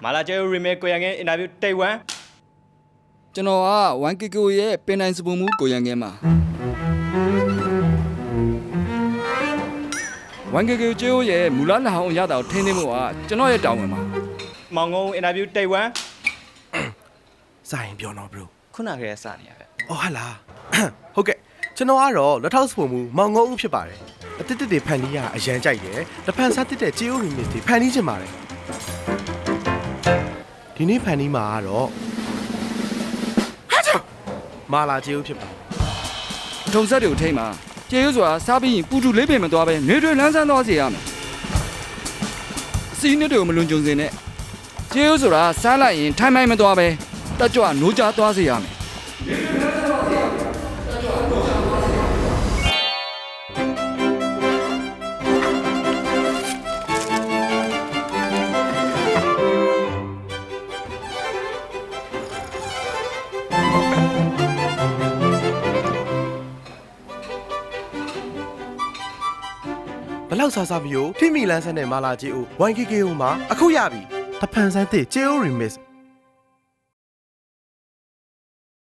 မာလာကျဲ remake ကိုရငယ် interview တိတ်ဝမ် ကျွန်တော်က 1KK ရဲ့ပင်တိုင်းစပုံမှုကိုရန်ငယ်မှာ 1KK ကျိုးရဲ့မူလလာအောင်ရတာကိုထင်းသိမှုကကျွန်တော်ရဲ့တောင်းဝင်ပါ မောင်ငုံ interview တိတ်ဝမ် စာရင်ပြောတော့ bro ခုနကလေးစနေရပဲ အော်ဟာလားဟုတ်ကဲ့ကျွန်တော်ကတော့လက်ထောက်စပုံမှုမောင်ငုံဦးဖြစ်ပါတယ်အတစ်တစ်တွေဖန်တီးရအရန်ကြိုက်တယ်တဖန်စားတစ်တဲ့ဂျီယိုရီမစ်တွေဖန်တီးချင်ပါတယ်ဒီနေ့ဖန်တီးမှာကတော့မာလာဂျီယိုဖြစ်ပါတယ် ထုံဆက်တွေကိုထိမ့်မှာကျဲရိုးဆိုတာစားပြီးရင်ပူတူလေးပင်မသွားပဲနေတွေလန်းဆန်းသွားစေရမယ်အစီးနစ်တွေကိုမလွန်ကြုံစင်နဲ့ကျဲရိုးဆိုတာစားလိုက်ရင်ထိုင်မိုင်းမသွားပဲတက်ကြွနိုးကြသွားစေရမယ်ဘလောက်စားစားပြီးကိုထိမီလန်းဆန်းတဲ့မာလာဂျီယို 1KK မှာအခုရပြီတဖန်ဆန်းတဲ့ဂျီယိုရီမစ်